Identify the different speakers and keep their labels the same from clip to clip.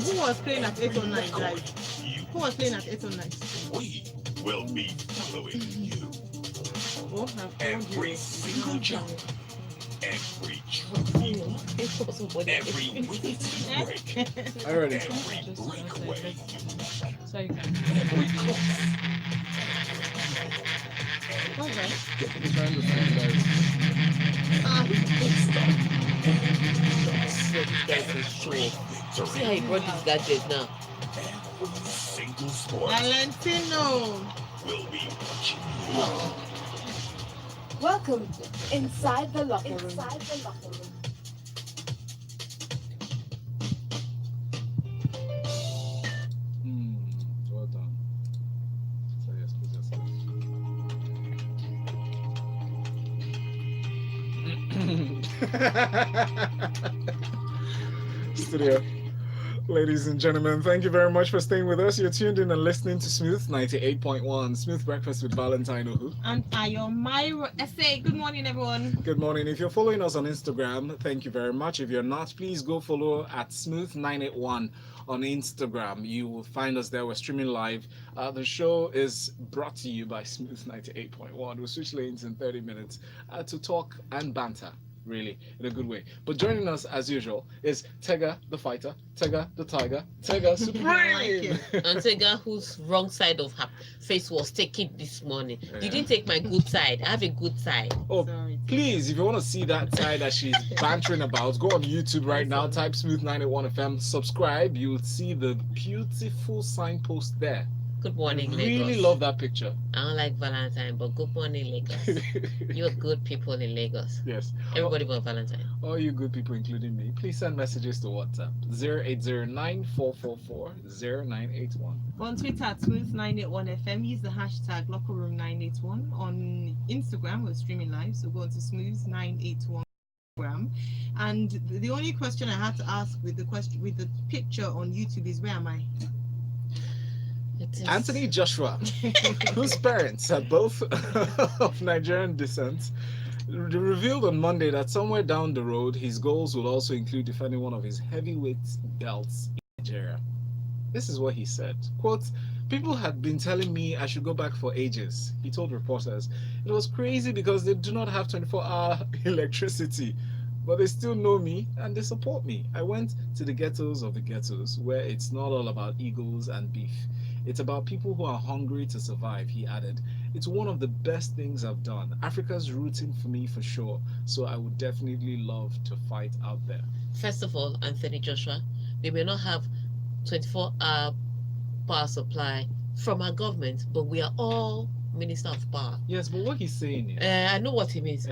Speaker 1: Who was playing at 809, guys? Who was playing at 809?
Speaker 2: We will be following you.
Speaker 1: Oh,
Speaker 2: Every single jump, every trophy, every wicket break,
Speaker 3: Already.
Speaker 2: every breakaway,
Speaker 4: So you can.
Speaker 2: every cross,
Speaker 1: okay.
Speaker 3: Trying to find guys.
Speaker 5: See how he brought this gadget now.
Speaker 2: every single sport
Speaker 1: Valentino.
Speaker 2: will be watching you.
Speaker 6: Welcome inside the locker room.
Speaker 3: Well done. So yes, please yourself. Studio. Ladies and gentlemen, thank you very much for staying with us. You're tuned in and listening to Smooth 98.1, Smooth Breakfast with Valentine Ohu.
Speaker 1: And Ayo Mairo SA. Good morning, everyone.
Speaker 3: Good morning. If you're following us on Instagram, thank you very much. If you're not, please go follow at Smooth981 on Instagram. You will find us there. We're streaming live. The show is brought to you by Smooth 98.1. We'll switch lanes in 30 minutes to talk and banter. Really, in a good way. But joining us as usual is Tega the fighter, Tega the tiger, Tega supreme.
Speaker 5: And Tega, whose wrong side of her face was taken this morning. You didn't take my good side. I have a good side.
Speaker 3: Oh,
Speaker 1: Sorry.
Speaker 3: please, if you want to see that side that she's bantering about, go on YouTube right now, type Smooth 981 FM, subscribe. You'll see the beautiful signpost there.
Speaker 5: Good morning,
Speaker 3: I
Speaker 5: Lagos.
Speaker 3: really love that picture.
Speaker 5: I don't like Valentine, but good morning, Lagos. You're good people in Lagos.
Speaker 3: Yes.
Speaker 5: Everybody but Valentine.
Speaker 3: All you good people, including me, please send messages to WhatsApp 0809-444-0981.
Speaker 1: On Twitter at Smooth981FM, use the hashtag LockerRoom981. On Instagram, we're streaming live, so go on to Smooth981. And the only question I had to ask with the picture on YouTube is, where am I?
Speaker 3: Anthony Joshua, whose parents are both of Nigerian descent, revealed on Monday that somewhere down the road, his goals will also include defending one of his heavyweight belts in Nigeria. This is what he said. Quote, "People had been telling me I should go back for ages," he told reporters. "It was crazy because they do not have 24-hour electricity, but they still know me and they support me. I went to the ghettos of the ghettos where it's not all about egos and beef. It's about people who are hungry to survive," he added. "It's one of the best things I've done. Africa's rooting for me for sure, so I would definitely love to fight out there."
Speaker 5: First of all, Anthony Joshua, we may not have 24-hour power supply from our government, but we are all Minister of Power.
Speaker 3: Yes, but what he's saying is...
Speaker 5: I know what he means.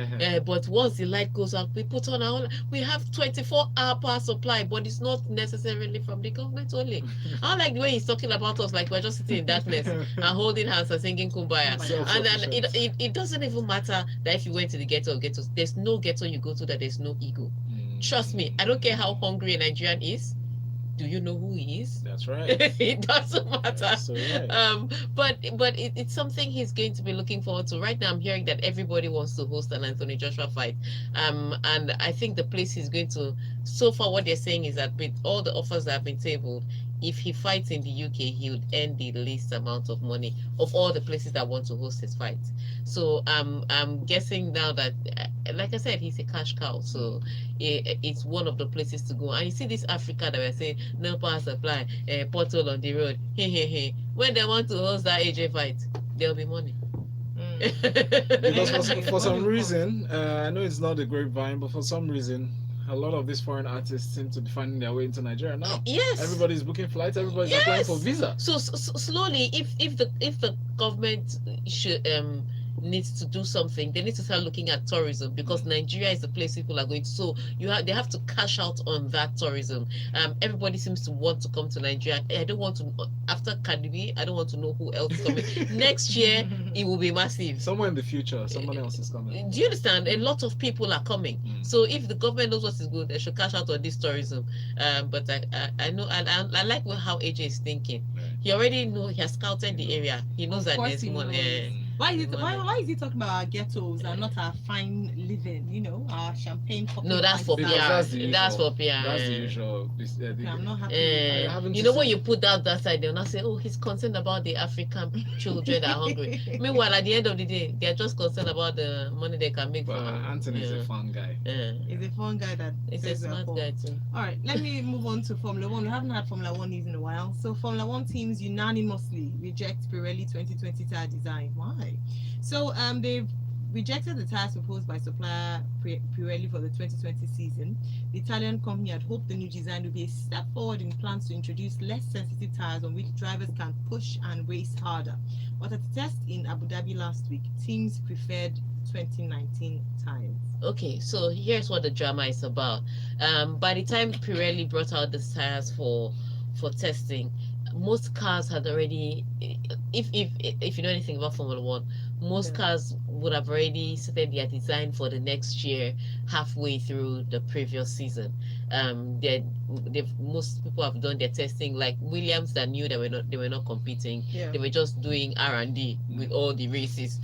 Speaker 5: But once the light goes out, we put on our... We have 24-hour power supply, but it's not necessarily from the government only. I like the way he's talking about us like we're just sitting in darkness and holding hands and singing Kumbaya. And then it doesn't even matter that if you went to the ghetto of ghettos, there's no ghetto you go to that there's no ego. Trust me, I don't care how hungry a Nigerian is. Do you know who he is?
Speaker 3: That's right.
Speaker 5: It doesn't matter.
Speaker 3: That's so right.
Speaker 5: But it's something he's going to be looking forward to. Right now, I'm hearing that everybody wants to host an Anthony Joshua fight. And I think the place he's going to, so far what they're saying is that with all the offers that have been tabled, if he fights in the UK, he would earn the least amount of money of all the places that want to host his fight. So I'm guessing now that, like I said, he's a cash cow. So it's one of the places to go. And you see this Africa that we're saying, no power supply, portal on the road. When they want to host that AJ fight, there'll be money.
Speaker 3: Because for some reason, I know it's not a grapevine, but for some reason, a lot of these foreign artists seem to be finding their way into Nigeria now.
Speaker 5: Yes.
Speaker 3: Everybody's booking flights, everybody's applying for visa.
Speaker 5: So slowly, if the government should needs to do something, they need to start looking at tourism, because Nigeria is the place people are going to. So they have to cash out on that tourism. Everybody seems to want to come to Nigeria. I don't want to, after Cardi B, I don't want to know who else is coming. Next year it will be massive.
Speaker 3: Somewhere in the future, someone else is coming.
Speaker 5: Do you understand? A lot of people are coming. So if the government knows what is good, they should cash out on this tourism. But I know, and I like how AJ is thinking. He already knows, he has scouted the area. He knows that there's money.
Speaker 1: Why is it?
Speaker 5: the
Speaker 1: Why,
Speaker 5: manner.
Speaker 1: why is he talking about our ghettos and not our fine living? You know, our champagne.
Speaker 5: No, that's for PR.
Speaker 3: Because
Speaker 1: lifestyle?
Speaker 3: that's the
Speaker 5: That's
Speaker 3: usual.
Speaker 5: for PR.
Speaker 3: That's the usual.
Speaker 1: Okay, I'm not happy. with that.
Speaker 3: haven't
Speaker 5: You
Speaker 3: you
Speaker 5: know when
Speaker 3: seen-
Speaker 5: you put that side, they'll not say, "Oh, he's concerned about the African children that are hungry." Meanwhile, at the end of the day, they're just concerned about the money they can make
Speaker 3: But
Speaker 5: from.
Speaker 3: Anthony's a fun guy.
Speaker 1: He's a fun guy that
Speaker 5: He's a
Speaker 1: says we are
Speaker 5: smart
Speaker 1: poor.
Speaker 5: guy too.
Speaker 1: All right, let me move on to Formula One. We haven't had Formula One news in a while. So Formula One teams unanimously reject Pirelli 2020 tire design. Why? So they've rejected the tires proposed by supplier Pirelli for the 2020 season. The Italian company had hoped the new design would be a step forward in plans to introduce less sensitive tires on which drivers can push and race harder. But at the test in Abu Dhabi last week, teams preferred 2019 tires.
Speaker 5: Okay, so here's what the drama is about. By the time Pirelli brought out the tires for testing, most cars had already, if you know anything about Formula One, most
Speaker 1: Yeah.
Speaker 5: cars would have already started their design for the next year halfway through the previous season. Most people have done their testing, like Williams that knew they were not competing.
Speaker 1: Yeah.
Speaker 5: They were just doing R&D with all the races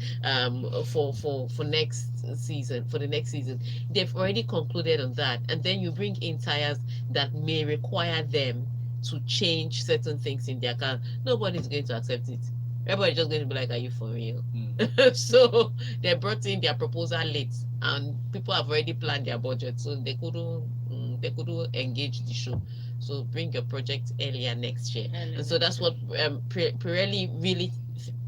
Speaker 5: for next season. For the next season, they've already concluded on that, and then you bring in tires that may require them to change certain things in their car. Nobody's going to accept it. Everybody's just going to be like, "Are you for real?" So they brought in their proposal late, and people have already planned their budget, so they couldn't engage the show. So bring your project earlier next year. And so that's what Pirelli really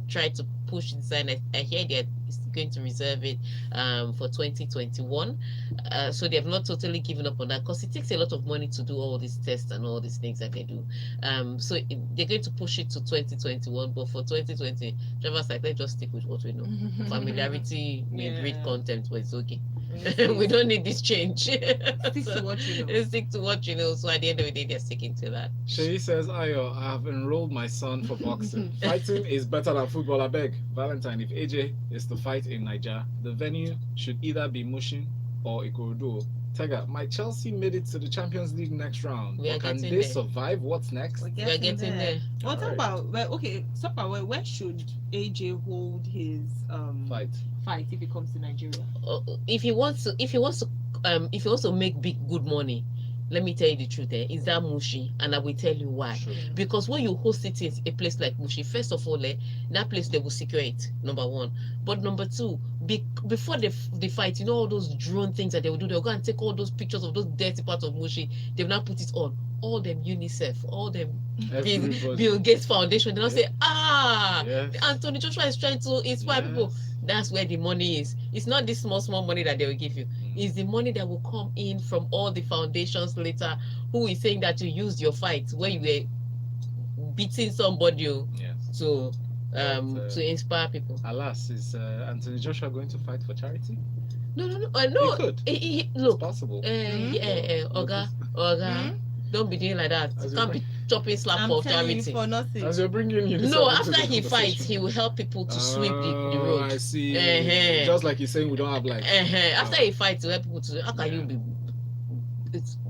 Speaker 5: tried to push design. I hear they're going to reserve it for 2021. So they have not totally given up on that, because it takes a lot of money to do all these tests and all these things that they do. So they're going to push it to 2021, but for 2020, drivers like, let's just stick with what we know. Familiarity with read
Speaker 1: Yeah.
Speaker 5: content, but it's okay. We don't need this change.
Speaker 1: Stick to what you know.
Speaker 5: Stick to what you know. So at the end of the day, they're sticking to that.
Speaker 3: Shay says, Ayo, I have enrolled my son for boxing. Fighting is better than football, I beg. Valentine, if AJ is to fight in Niger, the venue should either be Mushin or Ikorodu. Tega, my Chelsea made it to the Champions League next round.
Speaker 5: We are
Speaker 3: But can
Speaker 5: getting
Speaker 3: they
Speaker 5: there.
Speaker 3: survive? What's next?
Speaker 1: We're
Speaker 5: We're getting there.
Speaker 1: Well, talk
Speaker 3: Alright.
Speaker 1: about talk about where should AJ hold his
Speaker 3: Fight.
Speaker 1: if it comes to Nigeria?
Speaker 5: If he wants to make good money, let me tell you the truth. Is that Mushi, and I will tell you why.
Speaker 3: Sure.
Speaker 5: Because when you host it in a place like Mushi, first of all, that place they will secure it. Number one, but number two, before the fight, you know all those drone things that they will do. They'll go and take all those pictures of those dirty parts of Mushi. They've now put it on. All them UNICEF, all them
Speaker 3: Everybody.
Speaker 5: Bill Gates Foundation. They don't say,
Speaker 3: Yes.
Speaker 5: Anthony Joshua is trying to inspire people.
Speaker 3: Yes.
Speaker 5: That's where the money is. It's not this small money that they will give you. It's the money that will come in from all the foundations later, who is saying that you used your fight when you were beating somebody
Speaker 3: Yes.
Speaker 5: to
Speaker 3: But,
Speaker 5: to inspire people.
Speaker 3: Alas, is Anthony Joshua going to fight for charity?
Speaker 5: No, no.
Speaker 3: He could.
Speaker 5: Look,
Speaker 3: It's possible.
Speaker 5: Oga,
Speaker 1: Mhm.
Speaker 5: don't be doing like that.
Speaker 3: As
Speaker 5: You
Speaker 3: you
Speaker 5: can't be chopping slap
Speaker 1: I'm
Speaker 5: for
Speaker 1: telling you
Speaker 5: charity.
Speaker 1: for nothing.
Speaker 3: As you're bringing you
Speaker 5: No, after he fights, he will help people to sweep the
Speaker 3: Oh,
Speaker 5: road.
Speaker 3: I see.
Speaker 5: Eh-heh.
Speaker 3: Just like he's saying, we don't have like.
Speaker 5: After he fights, he'll help people to. How can
Speaker 3: Yeah.
Speaker 5: you be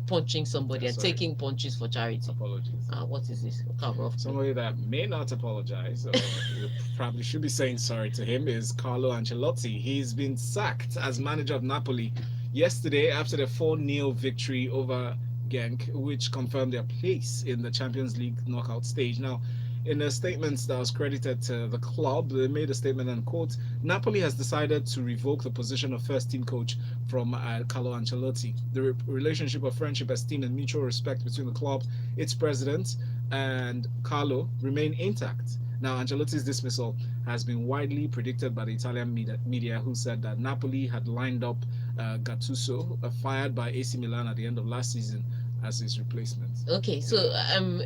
Speaker 5: punching somebody and
Speaker 3: Sorry.
Speaker 5: taking punches for charity?
Speaker 3: Apologies.
Speaker 5: What is this? What kind of rough play?
Speaker 3: Somebody that may not apologize, or you probably should be saying sorry to him, is Carlo Ancelotti. He's been sacked as manager of Napoli yesterday after the 4-0 victory over Genk, which confirmed their place in the Champions League knockout stage. Now, in a statement that was credited to the club, they made a statement and quote, Napoli has decided to revoke the position of first team coach from Carlo Ancelotti. The relationship of friendship, esteem, and mutual respect between the club, its president, and Carlo remain intact. Now, Ancelotti's dismissal has been widely predicted by the Italian media, who said that Napoli had lined up Gattuso, fired by AC Milan at the end of last season, as his replacement.
Speaker 5: Okay, so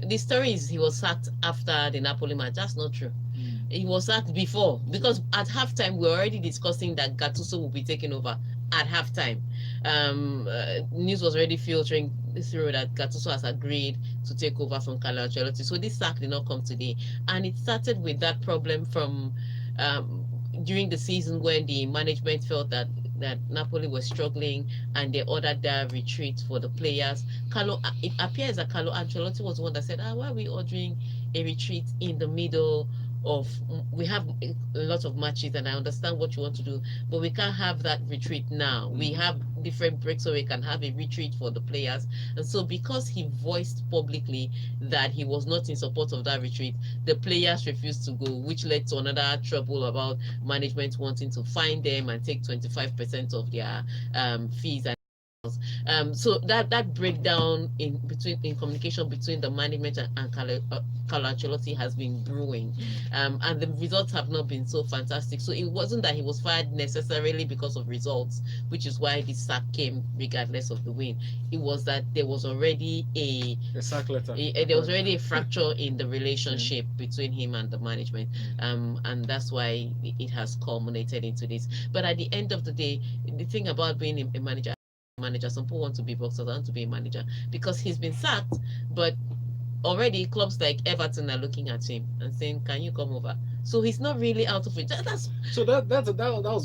Speaker 5: the story is he was sacked after the Napoli match. That's not true. He was sacked before, because at halftime we were already discussing that Gattuso will be taking over at halftime. News was already filtering through that Gattuso has agreed to take over from Carlo Ancelotti. So this sack did not come today, and it started with that problem from during the season when the management felt that Napoli was struggling and they ordered their retreat for the players. It appears that Carlo Ancelotti was the one that said, why are we ordering a retreat in the middle of we have a lot of matches, and I understand what you want to do, but we can't have that retreat now. We have different breaks, so we can have a retreat for the players. And so because he voiced publicly that he was not in support of that retreat, the players refused to go, which led to another trouble about management wanting to fine them and take 25% of their fees. So that breakdown in communication between the management and Carlo Ancelotti has been brewing, and the results have not been so fantastic. So it wasn't that he was fired necessarily because of results, which is why the sack came regardless of the win. It was that there was already a sack letter. There was already a fracture in the relationship between him and the management, and that's why it has culminated into this. But at the end of the day, the thing about being a manager, some people want to be boxers, want to be a manager, because he's been sacked, but already clubs like Everton are looking at him and saying, can you come over? So he's not really out of it. That was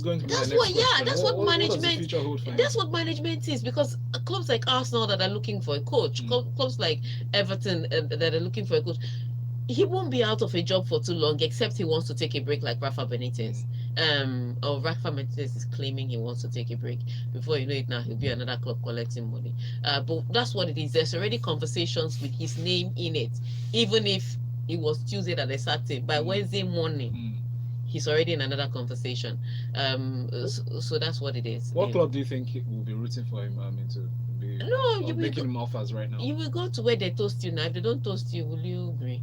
Speaker 5: going to be
Speaker 3: that's
Speaker 5: what
Speaker 3: question.
Speaker 5: That's what management
Speaker 3: that's
Speaker 5: what management is, because clubs like Arsenal that are looking for a coach, clubs like Everton that are looking for a coach, he won't be out of a job for too long, except he wants to take a break like Rafa Benitez. Or Rafa Benitez is claiming he wants to take a break. Before you know it now, he'll be another club collecting money. But that's what it is. There's already conversations with his name in it. Even if it was Tuesday that they started, by Wednesday morning, he's already in another conversation. So that's what it is.
Speaker 3: What club do you think will be rooting for him? Making him offers right now.
Speaker 5: You will go to where they toast you now. If they don't toast you, will you agree?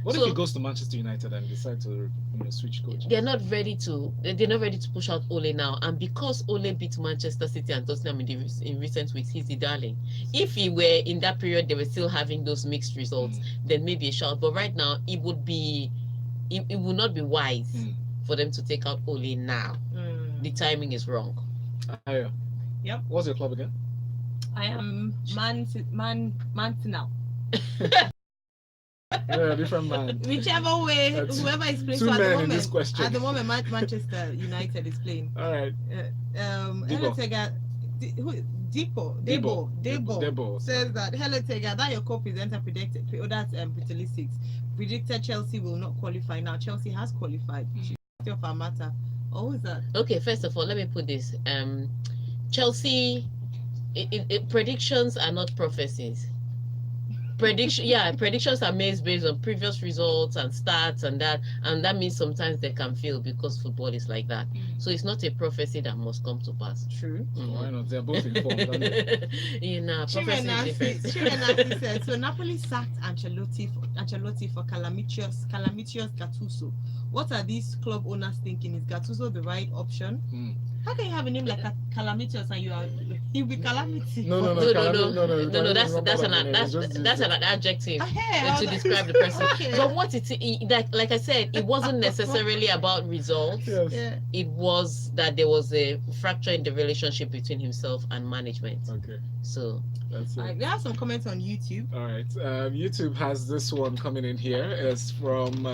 Speaker 3: What if he goes to Manchester United and decides to switch coach?
Speaker 5: They're not ready to push out Ole now, and because Ole beat Manchester City and Tottenham in recent weeks, he's the darling. If he were in that period, they were still having those mixed results, then maybe a shout. But right now, it would not be wise for them to take out Ole now. The timing is wrong.
Speaker 1: Yep.
Speaker 3: What's your club again?
Speaker 1: I am Mantinal.
Speaker 3: Yeah, different man.
Speaker 1: Whichever way, whoever is playing.
Speaker 3: Two
Speaker 1: so
Speaker 3: men in this question.
Speaker 1: At the moment, Manchester United is playing.
Speaker 3: All right.
Speaker 1: Hello Tega, Debo says that hello Tega, that your co-presenter predicted. That's predicted Chelsea will not qualify. Now Chelsea has qualified. Of our matter. Oh, is that?
Speaker 5: Okay, first of all, let me put this. Chelsea. Predictions are not prophecies. Predictions are made based on previous results and stats and that means sometimes they can fail because football is like that. So it's not a prophecy that must come to pass.
Speaker 1: True.
Speaker 3: Why not? They're both informed.
Speaker 5: Prophecy is different.
Speaker 1: Says, so Napoli sacked Ancelotti for calamitous Gattuso. What are these club owners thinking? Is Gattuso the right option? How can you have a name like Calamitous and he'll be calamity?
Speaker 5: No. That's an adjective to describe the person.
Speaker 1: Okay.
Speaker 5: But what like I said, it wasn't necessarily about results.
Speaker 3: Yes.
Speaker 1: Yeah.
Speaker 5: It was that there was a fracture in the relationship between himself and management.
Speaker 3: Okay.
Speaker 5: So
Speaker 3: that's it.
Speaker 1: We have some comments on YouTube.
Speaker 3: All right. YouTube has this one coming in here. It's from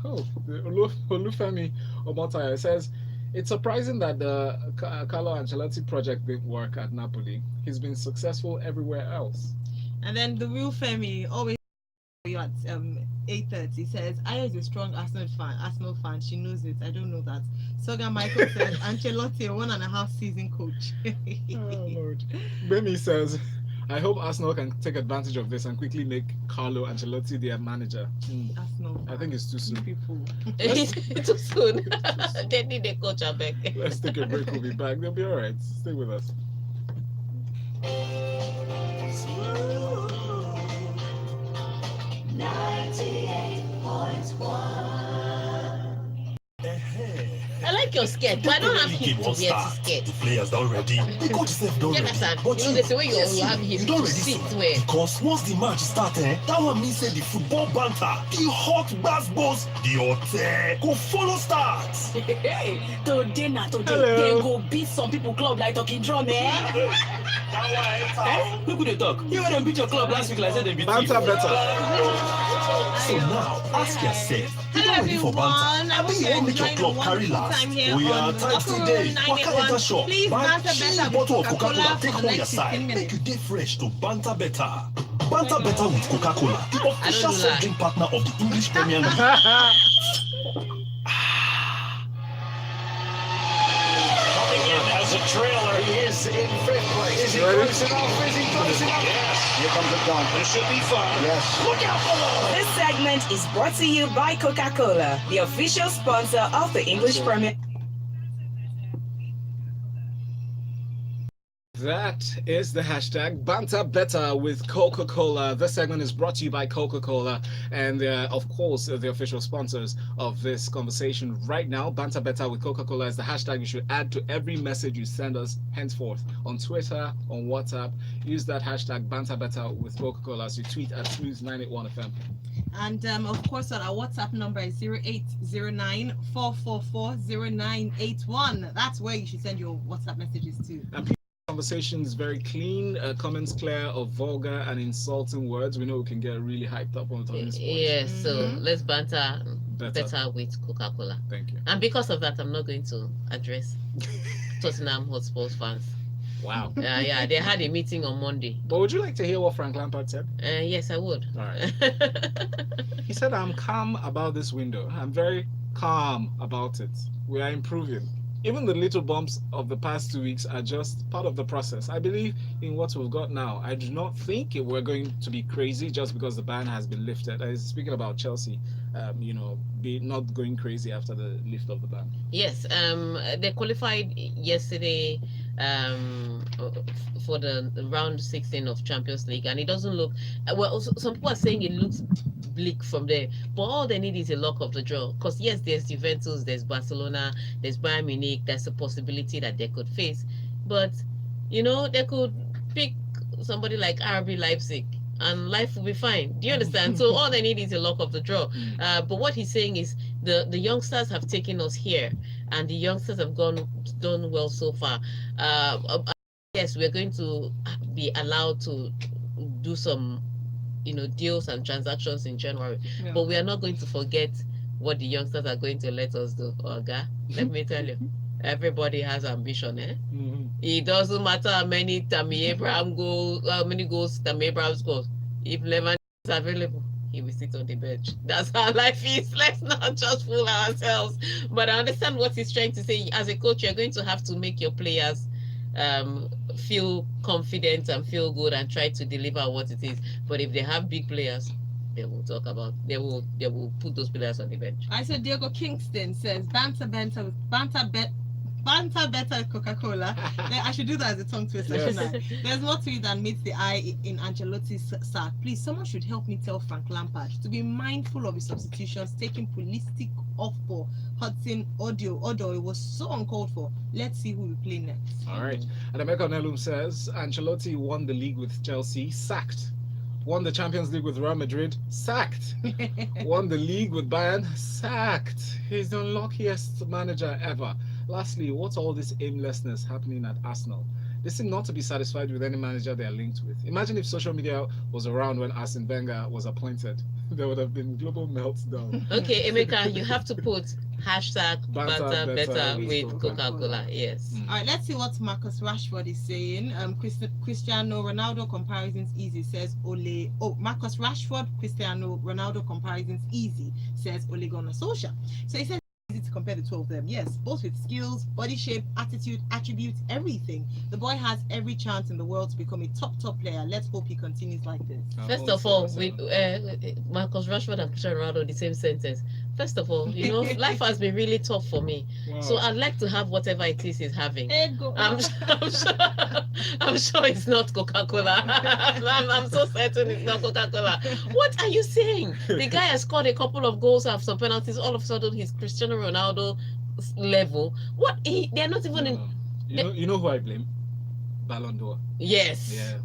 Speaker 3: Olufemi Omotaya. It says, it's surprising that the Carlo Ancelotti project didn't work at Napoli. He's been successful everywhere else.
Speaker 1: And then the real Femi always at 8:30 says, Aya is a strong Arsenal fan. She knows it. I don't know that. Soga Michael says, Ancelotti, a 1.5 season coach.
Speaker 3: Oh Lord. Bemi says, I hope Arsenal can take advantage of this and quickly make Carlo Ancelotti their manager.
Speaker 1: Arsenal.
Speaker 3: I think it's too soon.
Speaker 1: People.
Speaker 5: Too soon. They need a coach back.
Speaker 3: Let's take a break. We'll be back. They'll be all right. Stay with us.
Speaker 6: 98.1.
Speaker 5: I like your skirt, but I don't have people here to skirt.
Speaker 2: The players don't ready. The coach self don't
Speaker 5: You
Speaker 2: ready.
Speaker 5: understand?
Speaker 2: But
Speaker 5: You know, there's a way you have him
Speaker 2: don't
Speaker 5: to
Speaker 2: ready
Speaker 5: sit
Speaker 2: so.
Speaker 5: where.
Speaker 2: Because once the match start, that one means say the football banter, the hot bass balls, the hot go follow start.
Speaker 6: Today,
Speaker 3: Hello.
Speaker 6: they go beat some people club like talking drum,
Speaker 2: Look who they talk. You went and beat your club last week like said they beat you.
Speaker 3: Banter better.
Speaker 2: So now, ask yourself, you
Speaker 1: Hello
Speaker 2: don't ready for
Speaker 1: everyone.
Speaker 2: banter?
Speaker 1: I hope
Speaker 2: You
Speaker 1: you're
Speaker 2: want make your
Speaker 1: enjoying
Speaker 2: club
Speaker 1: a
Speaker 2: carry
Speaker 1: wonderful
Speaker 2: last?
Speaker 1: time here
Speaker 2: We are
Speaker 1: on
Speaker 2: time
Speaker 1: Locker Room
Speaker 2: today. Waka
Speaker 1: 91.
Speaker 2: enter shop.
Speaker 1: Please
Speaker 2: Buy
Speaker 1: banter
Speaker 2: cheap
Speaker 1: better with
Speaker 2: bottle of Coca-Cola.
Speaker 1: Coca-Cola
Speaker 2: Take
Speaker 1: for
Speaker 2: on
Speaker 1: the
Speaker 2: your
Speaker 1: next 15
Speaker 2: side.
Speaker 1: minutes.
Speaker 2: Make you dey fresh to banter better. Banter better with Coca-Cola, the official
Speaker 5: do
Speaker 2: soft
Speaker 5: that.
Speaker 2: drink partner of the English Premier League.
Speaker 4: Coming in as a trailer.
Speaker 7: He is in fifth place. Is he
Speaker 3: Ready?
Speaker 7: close enough? Is he close enough?
Speaker 4: Yes.
Speaker 7: Here comes the dunk.
Speaker 4: This should be fun.
Speaker 7: Yes.
Speaker 4: Look out below.
Speaker 8: This segment is brought to you by Coca-Cola, the official sponsor of the English Premier.
Speaker 3: That is the hashtag Banter Better with Coca-Cola. This segment is brought to you by Coca-Cola and of course the official sponsors of this conversation right now. Banter Better with Coca-Cola is the hashtag you should add to every message you send us henceforth on Twitter, on WhatsApp. Use that hashtag Banter Better with Coca-Cola as you tweet at Smooth981FM.
Speaker 1: And of course, our WhatsApp number is 0809-444-0981. That's where you should send your WhatsApp messages to.
Speaker 3: Conversation is very clean, comments clear of vulgar and insulting words. We know we can get really hyped up on this.
Speaker 5: Yes, so let's banter
Speaker 3: Better.
Speaker 5: better with Coca-Cola.
Speaker 3: Thank you.
Speaker 5: And because of that, I'm not going to address Tottenham Hotspur fans.
Speaker 3: Wow.
Speaker 5: Yeah, they had a meeting on Monday.
Speaker 3: But would you like to hear what Frank Lampard said?
Speaker 5: Yes, I would.
Speaker 3: All right. He said, I'm calm about this window. I'm very calm about it. We are improving. Even the little bumps of the past 2 weeks are just part of the process. I believe in what we've got now. I do not think we're going to be crazy just because the ban has been lifted. Speaking about Chelsea, not going crazy after the lift of the ban.
Speaker 5: Yes, they qualified yesterday for the round 16 of Champions League, and it doesn't look well. Some people are saying it looks bleak from there, but all they need is a luck of the draw. Because yes, there's Juventus, there's Barcelona, there's Bayern Munich. There's a possibility that they could face, but they could pick somebody like RB Leipzig, and life will be fine. Do you understand? So all they need is a luck of the draw. But what he's saying is the youngsters have taken us here, and the youngsters have done well so far. Yes, we're going to be allowed to do some, deals and transactions in January, but we are not going to forget what the youngsters are going to let us do. Oga, let me tell you, everybody has ambition, eh? It doesn't matter how many Tammy Abraham goals, how many goals Tammy Abraham scores. If Levan is available, he will sit on the bench. That's how life is. Let's not just fool ourselves. But I understand what he's trying to say. As a coach, you're going to have to make your players feel confident and feel good and try to deliver what it is. But if they have big players, they will put those players on the bench.
Speaker 1: I said Diego Kingston says banter better with Coca-Cola. I should do that as a tongue twister,
Speaker 3: Yes.
Speaker 1: shouldn't I? There's more to it than meets the eye in Ancelotti's sack. Please, someone should help me tell Frank Lampard to be mindful of his substitutions, taking Pulisic off for Hudson Odoi. It was so uncalled for. Let's see who we play next.
Speaker 3: All right. And Emeka Nelum says, Ancelotti won the league with Chelsea, sacked. Won the Champions League with Real Madrid, sacked. Won the league with Bayern, sacked. He's the unluckiest manager ever. Lastly, what's all this aimlessness happening at Arsenal? They seem not to be satisfied with any manager they are linked with. Imagine if social media was around when Arsene Wenger was appointed. There would have been global meltdown.
Speaker 5: Okay, Emeka, you have to put hashtag
Speaker 3: Banter
Speaker 5: better
Speaker 3: with
Speaker 5: with
Speaker 3: Coca-Cola.
Speaker 5: Coca-Cola. Yes.
Speaker 1: All right, let's see what Marcus Rashford is saying. Cristiano Ronaldo comparisons easy, says Ole. Oh, Marcus Rashford, Cristiano Ronaldo comparisons easy, says Ole Gunnar Solskjaer. So he says it's easy to compare the two of them. Yes, both with skills, body shape, attitude, attributes, everything. The boy has every chance in the world to become a top player. Let's hope he continues like this.
Speaker 5: First of all, with Marcus Rashford and Cristiano Ronaldo, the same sentence. First of all, life has been really tough for me.
Speaker 3: Wow.
Speaker 5: So I'd like to have whatever it is he's having.
Speaker 1: Ego.
Speaker 5: I'm sure it's not Coca-Cola. I'm so certain it's not Coca-Cola. What are you saying? The guy has scored a couple of goals after some penalties. All of a sudden, he's Cristiano Ronaldo level. What? They're not even in.
Speaker 3: You know who I blame? Ballon d'Or.
Speaker 5: Yes.
Speaker 3: Yeah.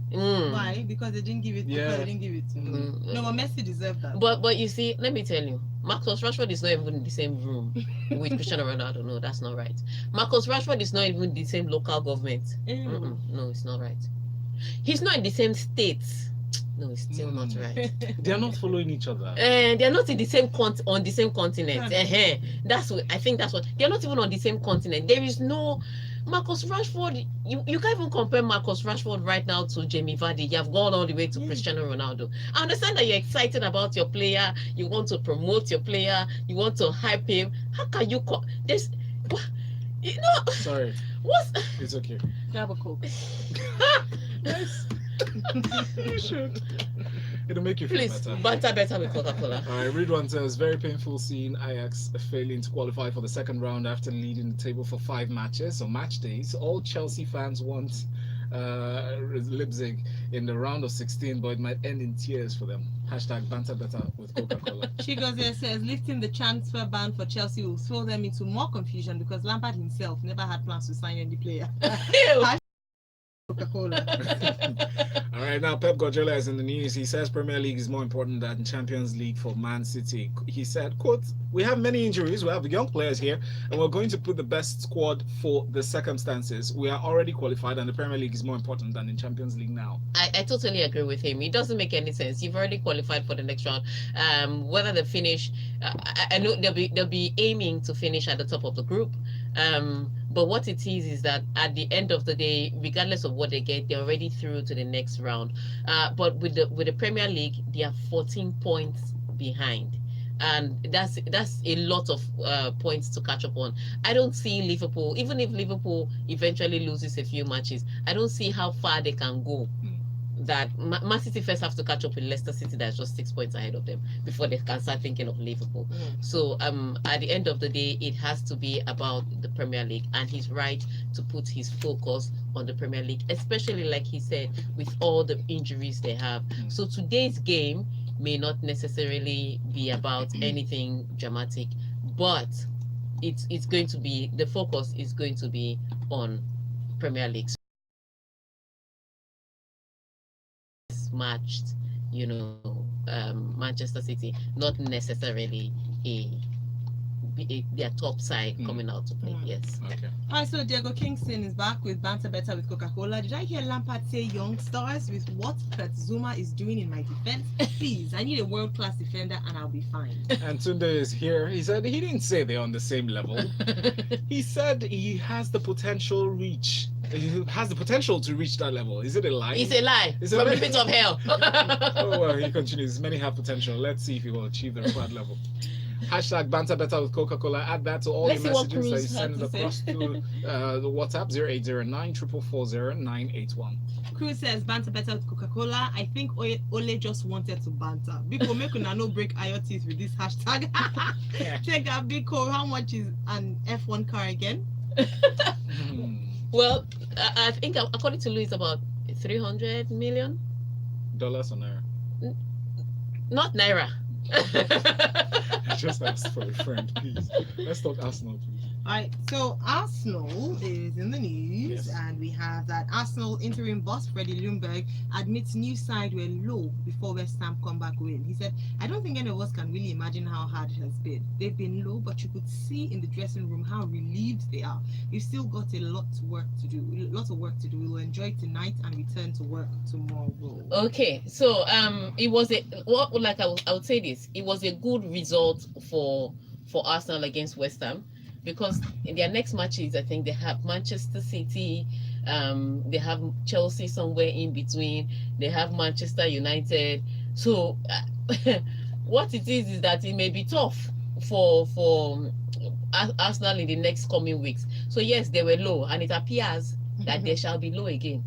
Speaker 1: Why? Because they didn't give it.
Speaker 3: Yeah.
Speaker 1: Because they didn't give it to him. No, but Messi deserved that.
Speaker 5: But you see, let me tell you, Marcus Rashford is not even in the same room with Cristiano Ronaldo. No, that's not right. Marcus Rashford is not even in the same local government. No, it's not right. He's not in the same state. No, it's still not right.
Speaker 3: They are not following each other.
Speaker 5: And they're not in the same on the same continent. That's what I think. That's what they're not even on the same continent. There is no Marcus Rashford, you can't even compare Marcus Rashford right now to Jamie Vardy. You have gone all the way to Cristiano Ronaldo. I understand that you're excited about your player. You want to promote your player. You want to hype him. How can you this? You know.
Speaker 3: Sorry.
Speaker 5: What's?
Speaker 3: It's okay.
Speaker 1: Grab a Coke.
Speaker 3: Yes. You should. It'll make you feel
Speaker 5: Please,
Speaker 3: better.
Speaker 5: better with Coca-Cola.
Speaker 3: Ridwan says, very painful seeing Ajax failing to qualify for the second round after leading the table for 5 matches or match days. All Chelsea fans want Leipzig in the round of 16, but it might end in tears for them. Hashtag banter better with Coca-Cola.
Speaker 1: Chigozie says, lifting the transfer ban for Chelsea will throw them into more confusion because Lampard himself never had plans to sign any player. Coca-Cola.
Speaker 3: All right, now Pep Guardiola is in the news. He says Premier League is more important than Champions League for Man City. He said, quote, we have many injuries, we have young players here, and we're going to put the best squad for the circumstances. We are already qualified, and the Premier League is more important than in Champions League now.
Speaker 5: I totally agree with him. It doesn't make any sense. You've already qualified for the next round. Whether they finish, I know they'll be aiming to finish at the top of the group. But what it is that at the end of the day, regardless of what they get, they're already through to the next round. But with the Premier League, they are 14 points behind, and that's a lot of points to catch up on. I don't see Liverpool, even if Liverpool eventually loses a few matches, I don't see how far they can go. That Man City first have to catch up with Leicester City, that's just 6 points ahead of them before they can start thinking of Liverpool. So at the end of the day, it has to be about the Premier League, and he's right to put his focus on the Premier League, especially like he said, with all the injuries they have. So today's game may not necessarily be about anything dramatic, but it's going to be, the focus is going to be on Premier League. Matched, Manchester City, not necessarily their top side coming out to play. Yes.
Speaker 3: Okay.
Speaker 1: All right, so Diego Kingston is back with banter better with Coca-Cola. Did I hear Lampard say young stars with what Kurt Zuma is doing in my defense? Please, I need a world-class defender and I'll be fine.
Speaker 3: And Tunde is here. He said he didn't say they're on the same level. He said he has the potential reach. He has the potential to reach that level. Is it a lie?
Speaker 5: It's a lie.
Speaker 3: It's
Speaker 5: From the pit of hell.
Speaker 3: Oh, well, he continues. Many have potential. Let's see if he will achieve the required level. Hashtag banter better with Coca-Cola. Add that to all
Speaker 5: Let's
Speaker 3: your
Speaker 5: see what
Speaker 3: messages that you
Speaker 1: Cruz
Speaker 3: send
Speaker 1: had to
Speaker 3: across to the WhatsApp 0809 444 981.
Speaker 1: Cruz says banter better with Coca-Cola. I think Ole just wanted to banter. Biko, make una no break your teeth with this hashtag. Tega, Biko, how much is an F1 car again?
Speaker 5: Well, I think according to Louis, about 300 million.
Speaker 3: Dollars or naira?
Speaker 5: Not naira.
Speaker 3: I just asked for a friend, please. Let's talk Arsenal, please.
Speaker 1: All right, so Arsenal is in the news,
Speaker 3: Yes.
Speaker 1: and we have that Arsenal interim boss Freddie Ljungberg admits new side were low before West Ham comeback win. He said, I don't think any of us can really imagine how hard it has been. They've been low, but you could see in the dressing room how relieved they are. We've still got a lot of work to do. We will enjoy tonight and return to work tomorrow.
Speaker 5: Okay, so it was I would say this. It was a good result for Arsenal against West Ham, because in their next matches, I think they have Manchester City, they have Chelsea somewhere in between, they have Manchester United. So what it is that it may be tough for Arsenal in the next coming weeks. So yes, they were low, and it appears that they shall be low again.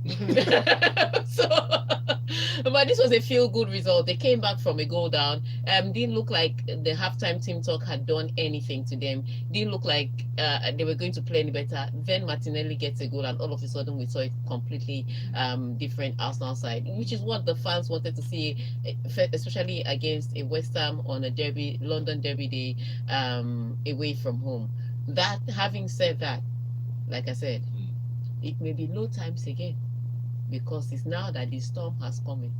Speaker 5: But this was a feel-good result. They came back from a goal down. Didn't look like the halftime team talk had done anything to them. Didn't look like they were going to play any better. Then Martinelli gets a goal, and all of a sudden we saw a completely different Arsenal side, which is what the fans wanted to see, especially against a West Ham on a derby, London derby day, away from home. That, having said that, like I said, it may be low times again, because it's now that the storm has come in.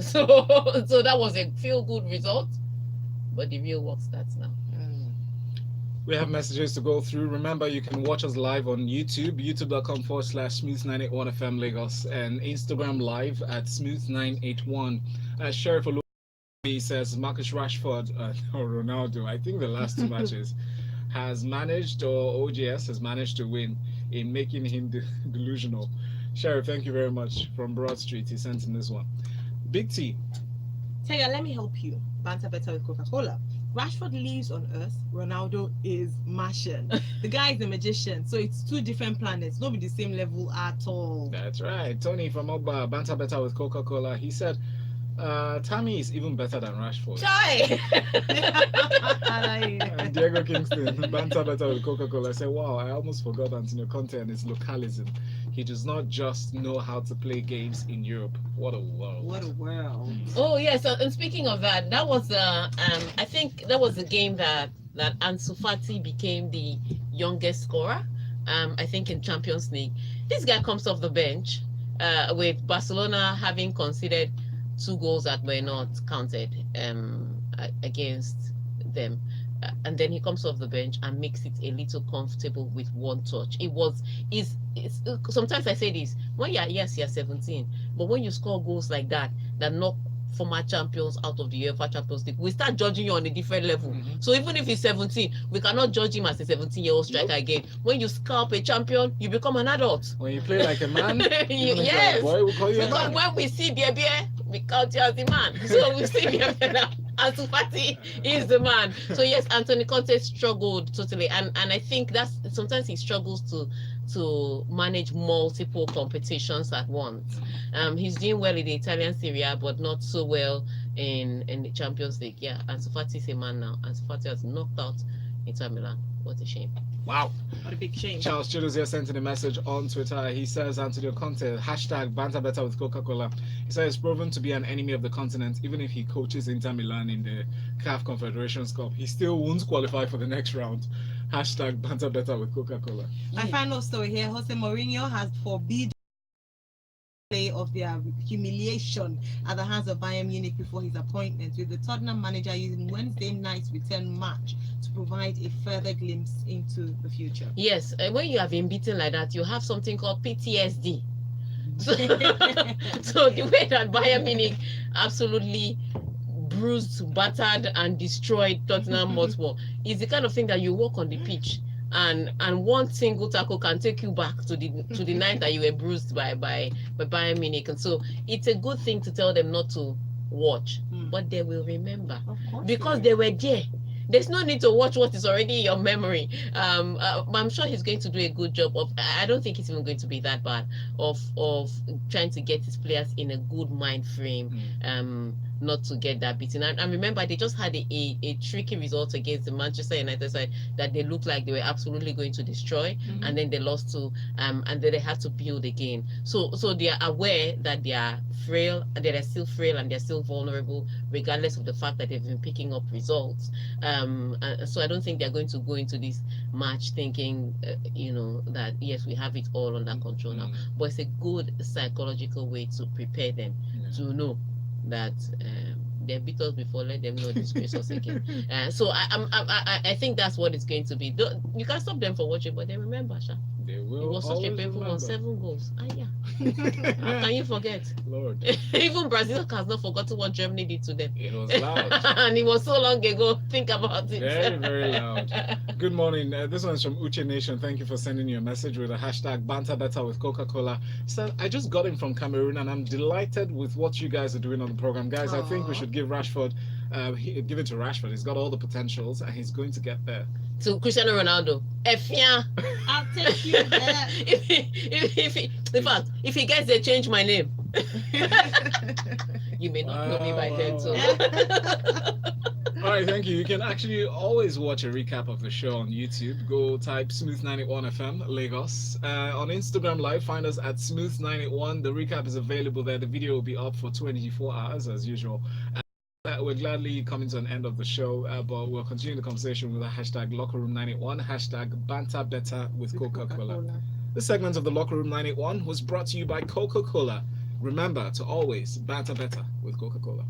Speaker 5: So that was a feel-good result, but the real work starts now.
Speaker 3: We have messages to go through. Remember, you can watch us live on YouTube, youtube.com/smooth981FM Lagos, and Instagram live at smooth981. Sheriff Oluwatomi says Marcus Rashford or Ronaldo, I think the last two matches, has managed, or OGS has managed to win in making him delusional. Sheriff, thank you very much from Broad Street. He sent in this one. Big T.
Speaker 1: Tega, let me help you. Banter better with Coca-Cola. Rashford lives on Earth. Ronaldo is Martian. The guy is a magician, so it's two different planets. Not be the same level at all.
Speaker 3: That's right. Tony from Ogba, banter better with Coca-Cola. He said, Tammy is even better than Rashford.
Speaker 5: Chai!
Speaker 3: And Diego Kingston, banter better with Coca-Cola. I said, wow, I almost forgot Antonio Conte and his localism. He does not just know how to play games in Europe. What a world.
Speaker 1: What a world.
Speaker 5: Oh yes, and speaking of that, that was I think that was the game that Ansu Fati became the youngest scorer. I think in Champions League. This guy comes off the bench with Barcelona having conceded 2 goals that were not counted against them. And then he comes off the bench and makes it a little comfortable with 1 touch. Sometimes I say this, when you're 17, but when you score goals like that knock former champions out of the UEFA Champions League, we start judging you on a different level. So even if he's 17, we cannot judge him as a 17-year-old striker again. When you scalp a champion, you become an adult.
Speaker 3: When you play like a man,
Speaker 5: yes.
Speaker 3: Boy, we'll call you a man.
Speaker 5: When we see Bie, we count you as the man. So we see Bie now. Ansu Fati is the man. So yes, Antonio Conte struggled totally, and I think that's sometimes he struggles to manage multiple competitions at once. He's doing well in the Italian Serie A, but not so well in the Champions League. Yeah, Ansu Fati is a man now. Ansu Fati has knocked out Inter Milan. What a shame.
Speaker 3: Wow.
Speaker 1: What a big shame.
Speaker 3: Charles Chidos here sent in a message on Twitter. He says, Antonio Conte, hashtag banter better with Coca-Cola. He says he's proven to be an enemy of the continent. Even if he coaches Inter Milan in the CAF Confederations Cup, he still won't qualify for the next round. Hashtag banter better with Coca-Cola.
Speaker 1: My final story here, Jose Mourinho has forbidden play of their humiliation at the hands of Bayern Munich before his appointment, with the Tottenham manager using Wednesday night's return match to provide a further glimpse into the future.
Speaker 5: Yes, when you have been beaten like that, you have something called PTSD. So, so the way that Bayern Munich absolutely bruised, battered, and destroyed Tottenham Hotspur is the kind of thing that you walk on the pitch, and one single tackle can take you back to the night that you were bruised by Bayern Munich. And so it's a good thing to tell them not to watch, but they will remember because they were there. There's no need to watch what is already in your memory. I'm sure he's going to do a good job of. I don't think it's even going to be that bad of trying to get his players in a good mind frame. Not to get that beaten. And remember, they just had a tricky result against the Manchester United side that they looked like they were absolutely going to destroy, and then they lost to and then they had to build again. So they are aware that they are frail, that they're still frail, and they're still vulnerable, regardless of the fact that they've been picking up results. So I don't think they're going to go into this match thinking, that yes, we have it all under control now. But it's a good psychological way to prepare them to know that they beat us before, let them know disgrace us again. So I think that's what it's going to be. You can stop them for watching, but they remember, Sha.
Speaker 3: They will.
Speaker 5: It was such a painful one, 7 goals. How can you forget?
Speaker 3: Lord.
Speaker 5: Even Brazil has not forgotten what Germany did to them.
Speaker 3: It was loud.
Speaker 5: And it was so long ago. Think about it.
Speaker 3: Very, very loud. Good morning. This one's from Uche Nation. Thank you for sending your message with a hashtag banter better with Coca-Cola. So I just got him from Cameroon, and I'm delighted with what you guys are doing on the program. Guys, I think we should give Rashford, give it to Rashford. He's got all the potentials, and he's going to get there.
Speaker 5: To Cristiano Ronaldo.
Speaker 1: I'll take you there.
Speaker 5: In fact, if he gets there, change my name. You may not know me by then, so.
Speaker 3: All right, thank you. You can actually always watch a recap of the show on YouTube. Go type Smooth91FM Lagos. On Instagram Live, find us at Smooth981. The recap is available there. The video will be up for 24 hours as usual. We're gladly coming to an end of the show, but we'll continue the conversation with the hashtag LockerRoom981, hashtag banter better with Coca-Cola. This segment of the Locker Room 981 was brought to you by Coca-Cola. Remember to always banter better with Coca-Cola.